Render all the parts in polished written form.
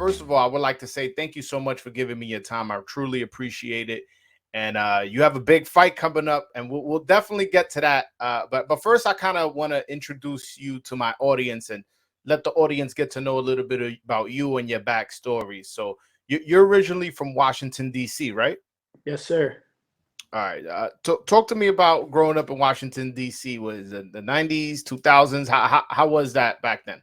first of all, I would like to say thank you so much for giving me your time. I truly appreciate it. And you have a big fight coming up, and we'll definitely get to that. But first, I kind of want to introduce you to my audience and let the audience get to know a little bit about you and your backstory. So you're originally from Washington, D.C., right? Yes, sir. All right. Talk to me about growing up in Washington, D.C. Was it the 90s, 2000s? How was that back then?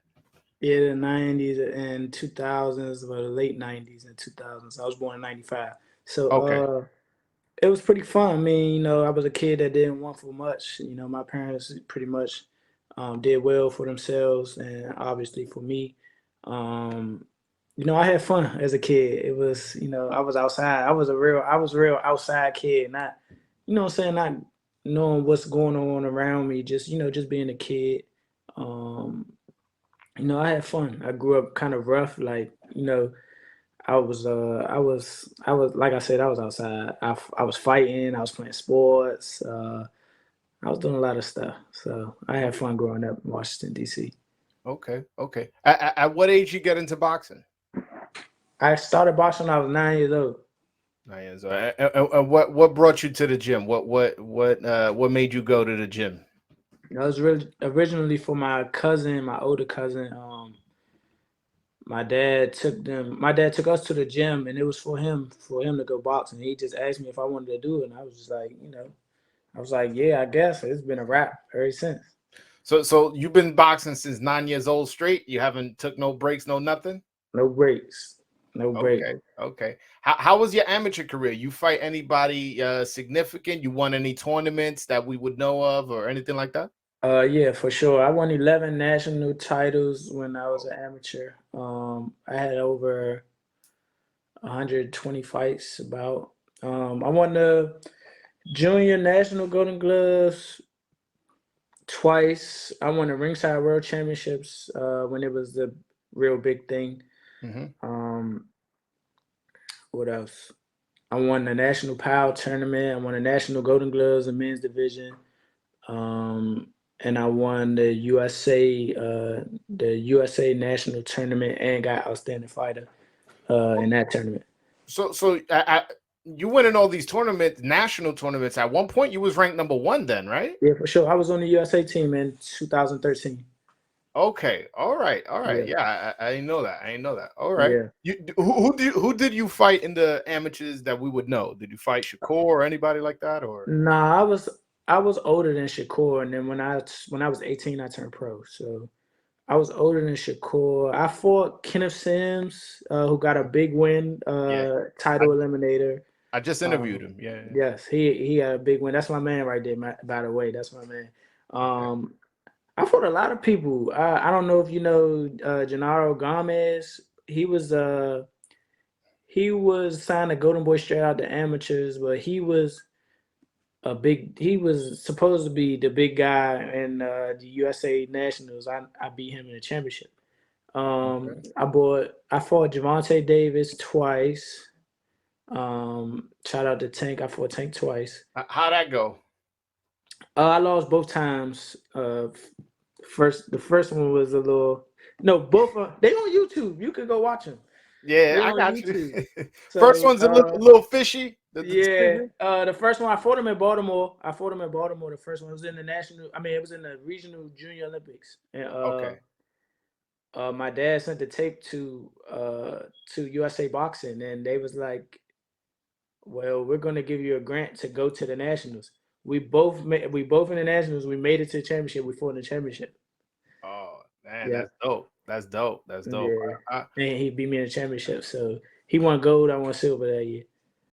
Yeah, the 90s and 2000s, or the late 90s and 2000s. I was born in 95. So Okay. it was pretty fun. I mean, I was a kid that didn't want for much. My parents pretty much did well for themselves, and obviously for me. Um, I had fun as a kid. It was, I was outside. I was a real outside kid, not, what I'm saying, not knowing what's going on around me, just, just being a kid. Um, I had fun. I grew up kind of rough, like, like I said, I was outside. I was fighting. I was playing sports. I was doing a lot of stuff. So I had fun growing up in Washington D.C. Okay. Okay. At what age you get into boxing? I started boxing when I was 9 years old. 9 years old. And what brought you to the gym? What made you go to the gym? I was really originally for my cousin, my older cousin. My dad took us to the gym, and it was for him to go boxing. He just asked me if I wanted to do it, and I was just like, I was like, yeah, I guess. It's been a wrap ever since. So you've been boxing since 9 years old straight. You haven't took no breaks, no nothing. No breaks. No break. Okay. Okay. How was your amateur career? You fight anybody significant? You won any tournaments that we would know of or anything like that? Yeah, for sure. I won 11 national titles when I was an amateur. I had over 120 fights about. I won the junior national Golden Gloves twice. I won the Ringside World Championships when it was the real big thing. Hmm. Um, what else? I won the National PAL tournament. I won the National Golden Gloves in men's division. And I won the USA national tournament, and got outstanding fighter in that tournament. So you winning all these tournaments, national tournaments. At one point, you was ranked number one, then, right? Yeah, for sure. I was on the USA team in 2013. Okay, all right, all right. Yeah, Yeah, I didn't know that. I didn't know that. All right. yeah. Who did you fight in the amateurs that we would know? Did you fight Shakur or anybody like that, or? Nah, I was older than Shakur, and then when I was 18, I turned pro. So I was older than Shakur. I fought Kenneth Sims, who got a big win, Yeah, I title eliminator. I just interviewed Um, him. Yeah. Yeah. yes, he had a big win. That's my man right there. By the way, that's my man. Okay. Um, I fought a lot of people. I don't know if you know Gennaro Gomez. He was signed to Golden Boy straight out the amateurs, but he was supposed to be the big guy in the USA Nationals. I beat him in the championship. Okay. I fought Gervonta Davis twice. Shout out to Tank. I fought Tank twice. How'd that go? I lost both times. The first one was a little. No, both they on YouTube. You can go watch them. Yeah, They I on got you. YouTube. First So one's a little fishy. The yeah, decision. the first one I fought him in Baltimore. I fought him in Baltimore. The first one was in the national. I mean, it was in the regional junior Olympics, and Okay. my dad sent the tape to USA Boxing, and they was like, "Well, we're gonna give you a grant to go to the nationals." We both in the nationals. We made it to the championship. We fought in the championship. Oh man, Yeah, that's dope. That's dope. That's dope. yeah, and he beat me in the championship. So he won gold. I won silver that year.